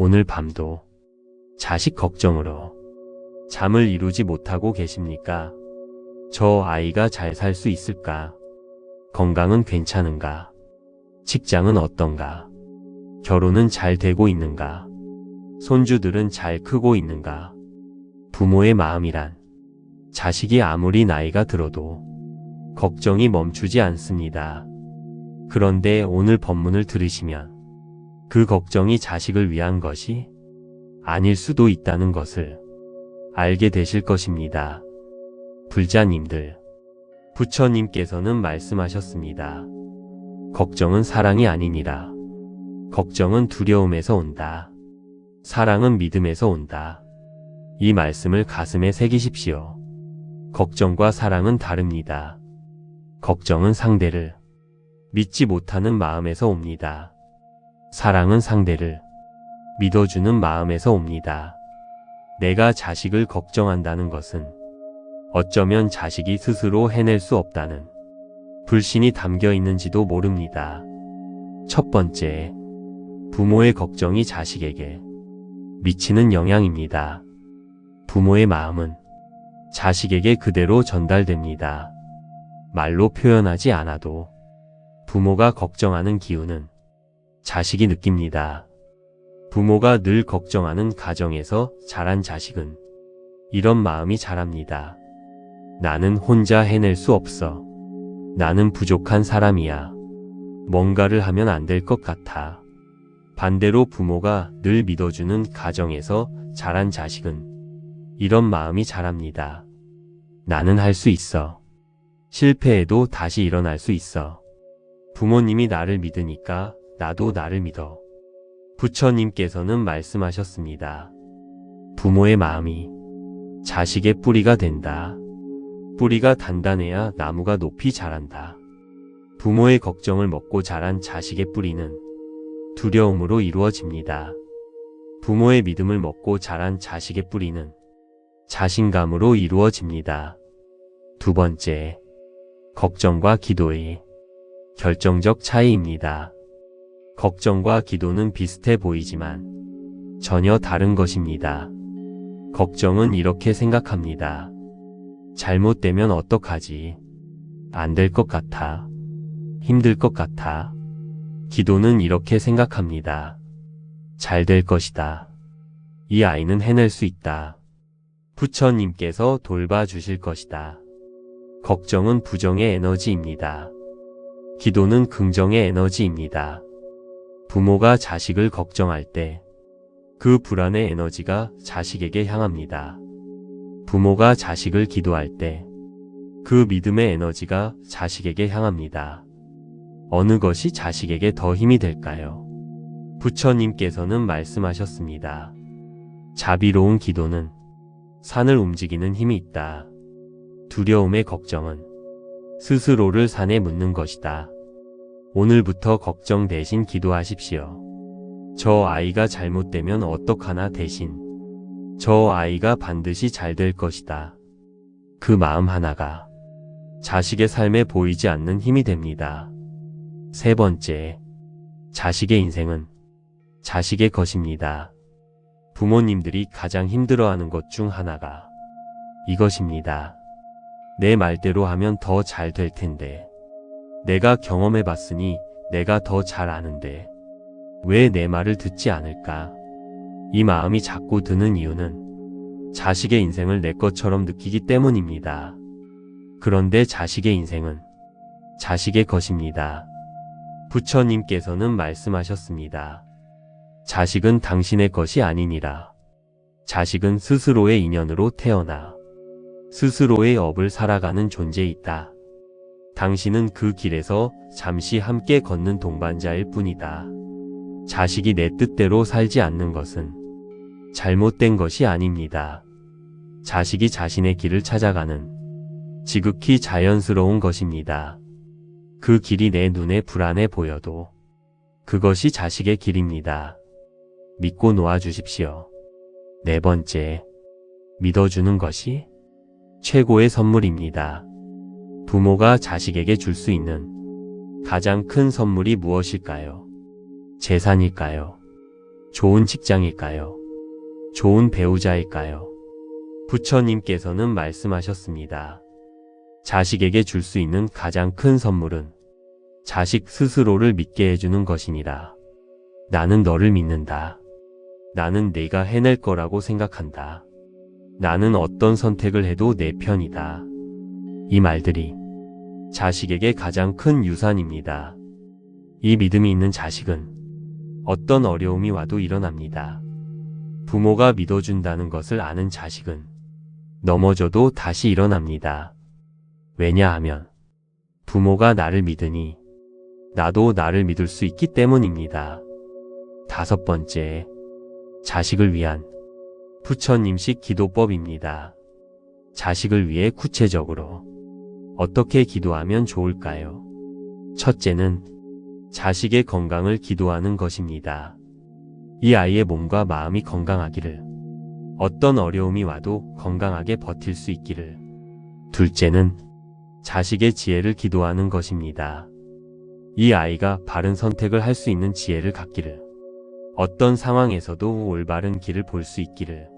오늘 밤도 자식 걱정으로 잠을 이루지 못하고 계십니까? 저 아이가 잘 살 수 있을까? 건강은 괜찮은가? 직장은 어떤가? 결혼은 잘 되고 있는가? 손주들은 잘 크고 있는가? 부모의 마음이란 자식이 아무리 나이가 들어도 걱정이 멈추지 않습니다. 그런데 오늘 법문을 들으시면 그 걱정이 자식을 위한 것이 아닐 수도 있다는 것을 알게 되실 것입니다. 불자님들, 부처님께서는 말씀하셨습니다. 걱정은 사랑이 아니니라. 걱정은 두려움에서 온다. 사랑은 믿음에서 온다. 이 말씀을 가슴에 새기십시오. 걱정과 사랑은 다릅니다. 걱정은 상대를 믿지 못하는 마음에서 옵니다. 사랑은 상대를 믿어주는 마음에서 옵니다. 내가 자식을 걱정한다는 것은 어쩌면 자식이 스스로 해낼 수 없다는 불신이 담겨 있는지도 모릅니다. 첫 번째, 부모의 걱정이 자식에게 미치는 영향입니다. 부모의 마음은 자식에게 그대로 전달됩니다. 말로 표현하지 않아도 부모가 걱정하는 기운은 자식이 느낍니다. 부모가 늘 걱정하는 가정에서 자란 자식은 이런 마음이 자랍니다. 나는 혼자 해낼 수 없어. 나는 부족한 사람이야. 뭔가를 하면 안 될 것 같아. 반대로 부모가 늘 믿어주는 가정에서 자란 자식은 이런 마음이 자랍니다. 나는 할 수 있어. 실패해도 다시 일어날 수 있어. 부모님이 나를 믿으니까 나도 나를 믿어. 부처님께서는 말씀하셨습니다. 부모의 마음이 자식의 뿌리가 된다. 뿌리가 단단해야 나무가 높이 자란다. 부모의 걱정을 먹고 자란 자식의 뿌리는 두려움으로 이루어집니다. 부모의 믿음을 먹고 자란 자식의 뿌리는 자신감으로 이루어집니다. 두 번째, 걱정과 기도의 결정적 차이입니다. 걱정과 기도는 비슷해 보이지만 전혀 다른 것입니다. 걱정은 이렇게 생각합니다. 잘못되면 어떡하지? 안 될 것 같아. 힘들 것 같아. 기도는 이렇게 생각합니다. 잘 될 것이다. 이 아이는 해낼 수 있다. 부처님께서 돌봐주실 것이다. 걱정은 부정의 에너지입니다. 기도는 긍정의 에너지입니다. 부모가 자식을 걱정할 때 그 불안의 에너지가 자식에게 향합니다. 부모가 자식을 기도할 때 그 믿음의 에너지가 자식에게 향합니다. 어느 것이 자식에게 더 힘이 될까요? 부처님께서는 말씀하셨습니다. 자비로운 기도는 산을 움직이는 힘이 있다. 두려움의 걱정은 스스로를 산에 묻는 것이다. 오늘부터 걱정 대신 기도하십시오. 저 아이가 잘못되면 어떡하나 대신 저 아이가 반드시 잘 될 것이다. 그 마음 하나가 자식의 삶에 보이지 않는 힘이 됩니다. 세 번째, 자식의 인생은 자식의 것입니다. 부모님들이 가장 힘들어하는 것 중 하나가 이것입니다. 내 말대로 하면 더 잘 될 텐데. 내가 경험해 봤으니 내가 더 잘 아는데 왜 내 말을 듣지 않을까? 이 마음이 자꾸 드는 이유는 자식의 인생을 내 것처럼 느끼기 때문입니다. 그런데 자식의 인생은 자식의 것입니다. 부처님께서는 말씀하셨습니다. 자식은 당신의 것이 아니니라. 자식은 스스로의 인연으로 태어나 스스로의 업을 살아가는 존재이다. 당신은 그 길에서 잠시 함께 걷는 동반자일 뿐이다. 자식이 내 뜻대로 살지 않는 것은 잘못된 것이 아닙니다. 자식이 자신의 길을 찾아가는 지극히 자연스러운 것입니다. 그 길이 내 눈에 불안해 보여도 그것이 자식의 길입니다. 믿고 놓아주십시오. 네 번째, 믿어주는 것이 최고의 선물입니다. 부모가 자식에게 줄 수 있는 가장 큰 선물이 무엇일까요? 재산일까요? 좋은 직장일까요? 좋은 배우자일까요? 부처님께서는 말씀하셨습니다. 자식에게 줄 수 있는 가장 큰 선물은 자식 스스로를 믿게 해주는 것이니라. 나는 너를 믿는다. 나는 내가 해낼 거라고 생각한다. 나는 어떤 선택을 해도 내 편이다. 이 말들이 자식에게 가장 큰 유산입니다. 이 믿음이 있는 자식은 어떤 어려움이 와도 일어납니다. 부모가 믿어준다는 것을 아는 자식은 넘어져도 다시 일어납니다. 왜냐하면 부모가 나를 믿으니 나도 나를 믿을 수 있기 때문입니다. 5번째, 자식을 위한 부처님식 기도법입니다. 자식을 위해 구체적으로 어떻게 기도하면 좋을까요? 첫째는 자식의 건강을 기도하는 것입니다. 이 아이의 몸과 마음이 건강하기를, 어떤 어려움이 와도 건강하게 버틸 수 있기를. 둘째는 자식의 지혜를 기도하는 것입니다. 이 아이가 바른 선택을 할 수 있는 지혜를 갖기를, 어떤 상황에서도 올바른 길을 볼 수 있기를.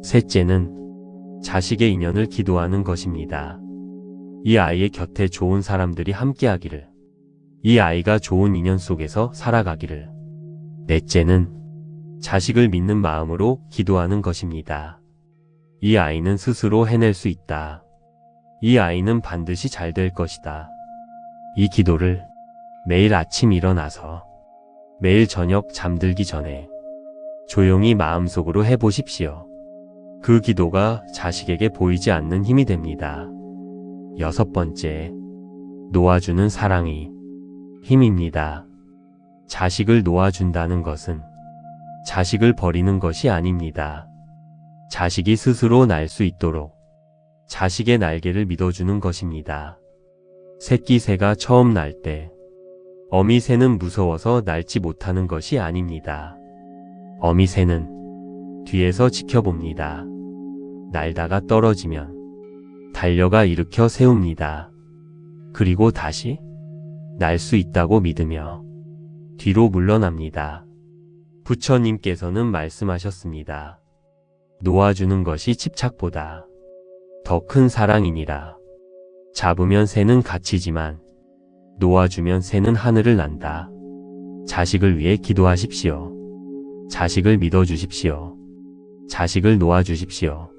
셋째는 자식의 인연을 기도하는 것입니다. 이 아이의 곁에 좋은 사람들이 함께하기를, 이 아이가 좋은 인연 속에서 살아가기를. 넷째는 자식을 믿는 마음으로 기도하는 것입니다. 이 아이는 스스로 해낼 수 있다. 이 아이는 반드시 잘 될 것이다. 이 기도를 매일 아침 일어나서, 매일 저녁 잠들기 전에 조용히 마음속으로 해보십시오. 그 기도가 자식에게 보이지 않는 힘이 됩니다. 6번째, 놓아주는 사랑이 힘입니다. 자식을 놓아준다는 것은 자식을 버리는 것이 아닙니다. 자식이 스스로 날 수 있도록 자식의 날개를 믿어주는 것입니다. 새끼 새가 처음 날 때 어미 새는 무서워서 날지 못하는 것이 아닙니다. 어미 새는 뒤에서 지켜봅니다. 날다가 떨어지면 달려가 일으켜 세웁니다. 그리고 다시 날 수 있다고 믿으며 뒤로 물러납니다. 부처님께서는 말씀하셨습니다. 놓아주는 것이 집착보다 더 큰 사랑이니라. 잡으면 새는 갇히지만 놓아주면 새는 하늘을 난다. 자식을 위해 기도하십시오. 자식을 믿어주십시오. 자식을 놓아주십시오.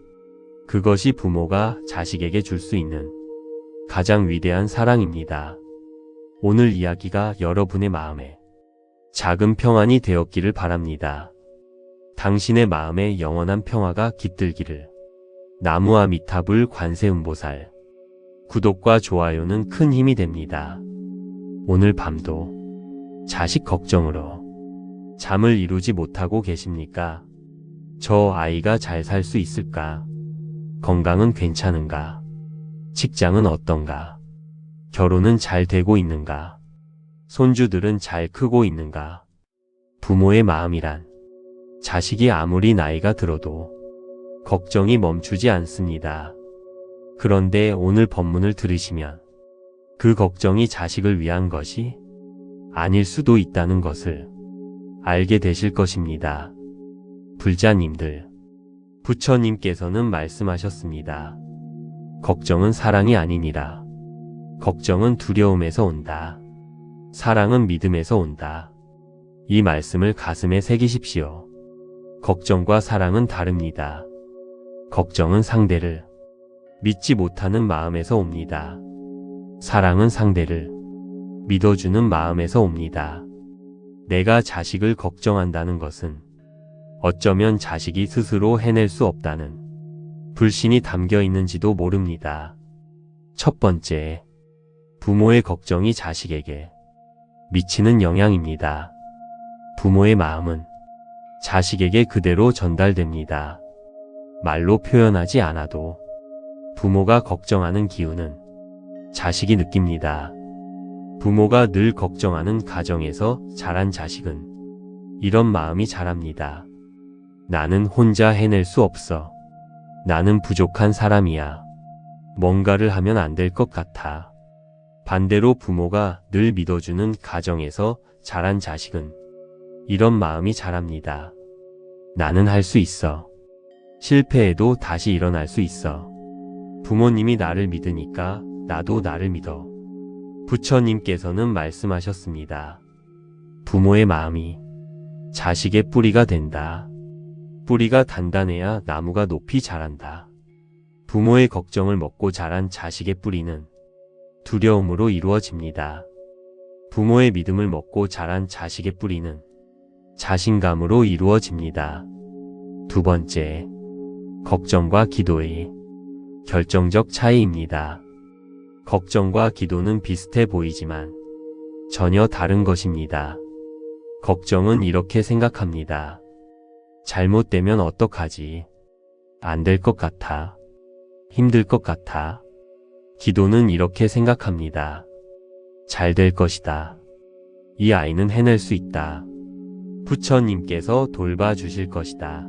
그것이 부모가 자식에게 줄 수 있는 가장 위대한 사랑입니다. 오늘 이야기가 여러분의 마음에 작은 평안이 되었기를 바랍니다. 당신의 마음에 영원한 평화가 깃들기를. 나무아미타불 관세음보살. 구독과 좋아요는 큰 힘이 됩니다. 오늘 밤도 자식 걱정으로 잠을 이루지 못하고 계십니까? 저 아이가 잘 살 수 있을까? 건강은 괜찮은가? 직장은 어떤가? 결혼은 잘 되고 있는가? 손주들은 잘 크고 있는가? 부모의 마음이란 자식이 아무리 나이가 들어도 걱정이 멈추지 않습니다. 그런데 오늘 법문을 들으시면 그 걱정이 자식을 위한 것이 아닐 수도 있다는 것을 알게 되실 것입니다. 불자님들, 부처님께서는 말씀하셨습니다. 걱정은 사랑이 아니니라. 걱정은 두려움에서 온다. 사랑은 믿음에서 온다. 이 말씀을 가슴에 새기십시오. 걱정과 사랑은 다릅니다. 걱정은 상대를 믿지 못하는 마음에서 옵니다. 사랑은 상대를 믿어주는 마음에서 옵니다. 내가 자식을 걱정한다는 것은 어쩌면 자식이 스스로 해낼 수 없다는 불신이 담겨 있는지도 모릅니다. 첫 번째, 부모의 걱정이 자식에게 미치는 영향입니다. 부모의 마음은 자식에게 그대로 전달됩니다. 말로 표현하지 않아도 부모가 걱정하는 기운은 자식이 느낍니다. 부모가 늘 걱정하는 가정에서 자란 자식은 이런 마음이 자랍니다. 나는 혼자 해낼 수 없어. 나는 부족한 사람이야. 뭔가를 하면 안 될 것 같아. 반대로 부모가 늘 믿어주는 가정에서 자란 자식은 이런 마음이 자랍니다. 나는 할 수 있어. 실패해도 다시 일어날 수 있어. 부모님이 나를 믿으니까 나도 나를 믿어. 부처님께서는 말씀하셨습니다. 부모의 마음이 자식의 뿌리가 된다. 뿌리가 단단해야 나무가 높이 자란다. 부모의 걱정을 먹고 자란 자식의 뿌리는 두려움으로 이루어집니다. 부모의 믿음을 먹고 자란 자식의 뿌리는 자신감으로 이루어집니다. 두 번째, 걱정과 기도의 결정적 차이입니다. 걱정과 기도는 비슷해 보이지만 전혀 다른 것입니다. 걱정은 이렇게 생각합니다. 잘못되면 어떡하지? 안 될 것 같아. 힘들 것 같아. 기도는 이렇게 생각합니다. 잘 될 것이다. 이 아이는 해낼 수 있다. 부처님께서 돌봐주실 것이다.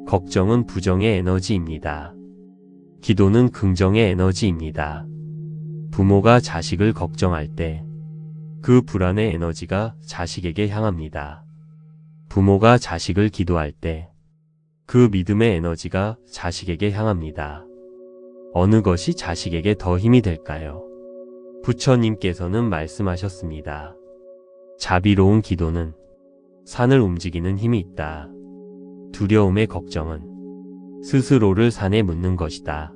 걱정은 부정의 에너지입니다. 기도는 긍정의 에너지입니다. 부모가 자식을 걱정할 때 그 불안의 에너지가 자식에게 향합니다. 부모가 자식을 기도할 때 그 믿음의 에너지가 자식에게 향합니다. 어느 것이 자식에게 더 힘이 될까요? 부처님께서는 말씀하셨습니다. 자비로운 기도는 산을 움직이는 힘이 있다. 두려움의 걱정은 스스로를 산에 묻는 것이다.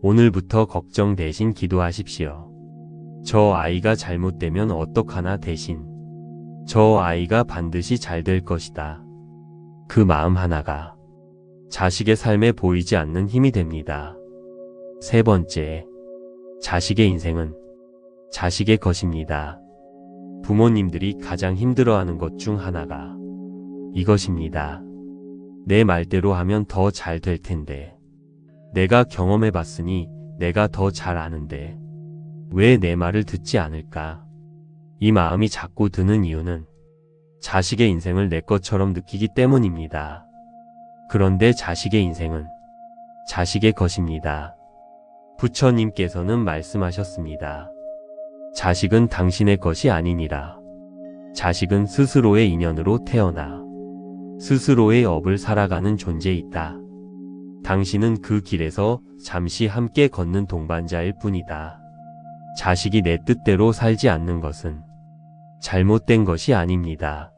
오늘부터 걱정 대신 기도하십시오. 저 아이가 잘못되면 어떡하나 대신 저 아이가 반드시 잘 될 것이다. 그 마음 하나가 자식의 삶에 보이지 않는 힘이 됩니다. 세 번째, 자식의 인생은 자식의 것입니다. 부모님들이 가장 힘들어하는 것 중 하나가 이것입니다. 내 말대로 하면 더 잘 될 텐데. 내가 경험해 봤으니 내가 더 잘 아는데 왜 내 말을 듣지 않을까? 이 마음이 자꾸 드는 이유는 자식의 인생을 내 것처럼 느끼기 때문입니다. 그런데 자식의 인생은 자식의 것입니다. 부처님께서는 말씀하셨습니다. 자식은 당신의 것이 아니니라. 자식은 스스로의 인연으로 태어나 스스로의 업을 살아가는 존재이다. 당신은 그 길에서 잠시 함께 걷는 동반자일 뿐이다. 자식이 내 뜻대로 살지 않는 것은 잘못된 것이 아닙니다.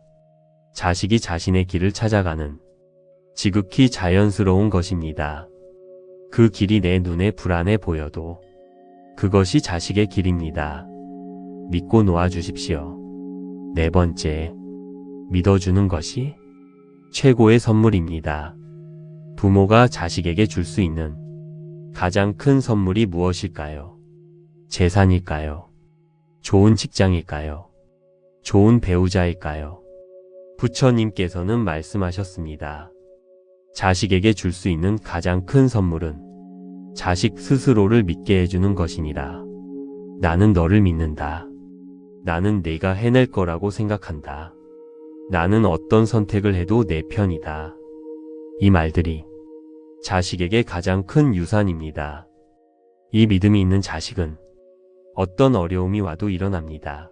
자식이 자신의 길을 찾아가는 지극히 자연스러운 것입니다. 그 길이 내 눈에 불안해 보여도 그것이 자식의 길입니다. 믿고 놓아주십시오. 네 번째, 믿어주는 것이 최고의 선물입니다. 부모가 자식에게 줄 수 있는 가장 큰 선물이 무엇일까요? 재산일까요? 좋은 직장일까요? 좋은 배우자일까요? 부처님께서는 말씀하셨습니다. 자식에게 줄 수 있는 가장 큰 선물은 자식 스스로를 믿게 해주는 것이니라. 나는 너를 믿는다. 나는 내가 해낼 거라고 생각한다. 나는 어떤 선택을 해도 내 편이다. 이 말들이 자식에게 가장 큰 유산입니다. 이 믿음이 있는 자식은 어떤 어려움이 와도 일어납니다.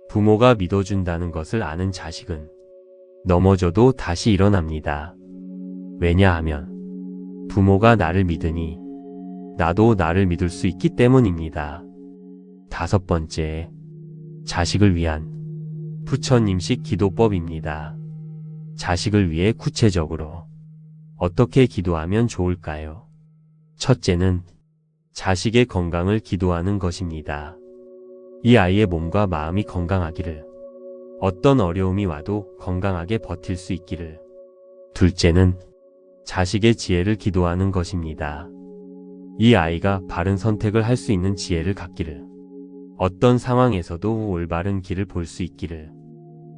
부모가 믿어준다는 것을 아는 자식은 넘어져도 다시 일어납니다. 왜냐하면 부모가 나를 믿으니 나도 나를 믿을 수 있기 때문입니다. 다섯 번째, 자식을 위한 부처님식 기도법입니다. 자식을 위해 구체적으로 어떻게 기도하면 좋을까요? 첫째는 자식의 건강을 기도하는 것입니다. 이 아이의 몸과 마음이 건강하기를, 어떤 어려움이 와도 건강하게 버틸 수 있기를. 둘째는 자식의 지혜를 기도하는 것입니다. 이 아이가 바른 선택을 할 수 있는 지혜를 갖기를, 어떤 상황에서도 올바른 길을 볼 수 있기를.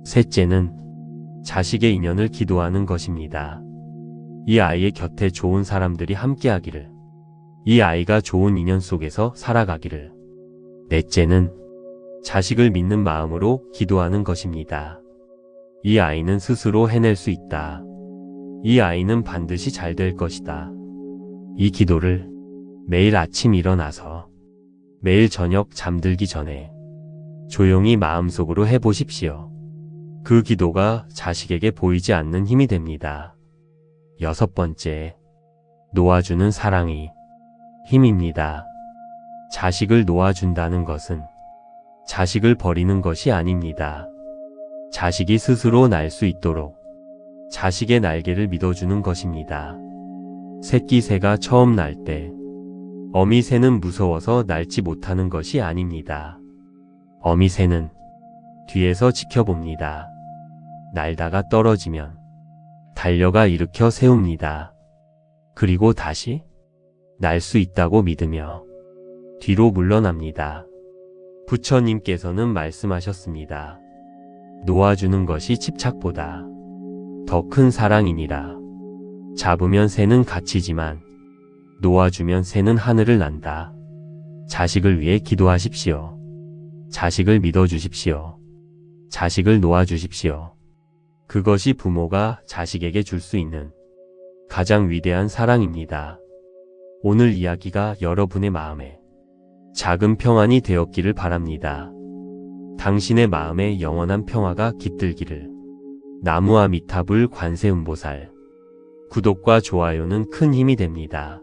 셋째는 자식의 인연을 기도하는 것입니다. 이 아이의 곁에 좋은 사람들이 함께하기를, 이 아이가 좋은 인연 속에서 살아가기를. 넷째는 자식을 믿는 마음으로 기도하는 것입니다. 이 아이는 스스로 해낼 수 있다. 이 아이는 반드시 잘 될 것이다. 이 기도를 매일 아침 일어나서, 매일 저녁 잠들기 전에 조용히 마음속으로 해보십시오. 그 기도가 자식에게 보이지 않는 힘이 됩니다. 6번째, 놓아주는 사랑이 힘입니다. 자식을 놓아준다는 것은 자식을 버리는 것이 아닙니다. 자식이 스스로 날 수 있도록 자식의 날개를 믿어주는 것입니다. 새끼 새가 처음 날 때 어미 새는 무서워서 날지 못하는 것이 아닙니다. 어미 새는 뒤에서 지켜봅니다. 날다가 떨어지면 달려가 일으켜 세웁니다. 그리고 다시 날 수 있다고 믿으며 뒤로 물러납니다. 부처님께서는 말씀하셨습니다. 놓아주는 것이 집착보다 더 큰 사랑이니라. 잡으면 새는 갇히지만 놓아주면 새는 하늘을 난다. 자식을 위해 기도하십시오. 자식을 믿어주십시오. 자식을 놓아주십시오. 그것이 부모가 자식에게 줄 수 있는 가장 위대한 사랑입니다. 오늘 이야기가 여러분의 마음에 작은 평안이 되었기를 바랍니다. 당신의 마음에 영원한 평화가 깃들기를. 나무아미타불 관세음보살. 구독과 좋아요는 큰 힘이 됩니다.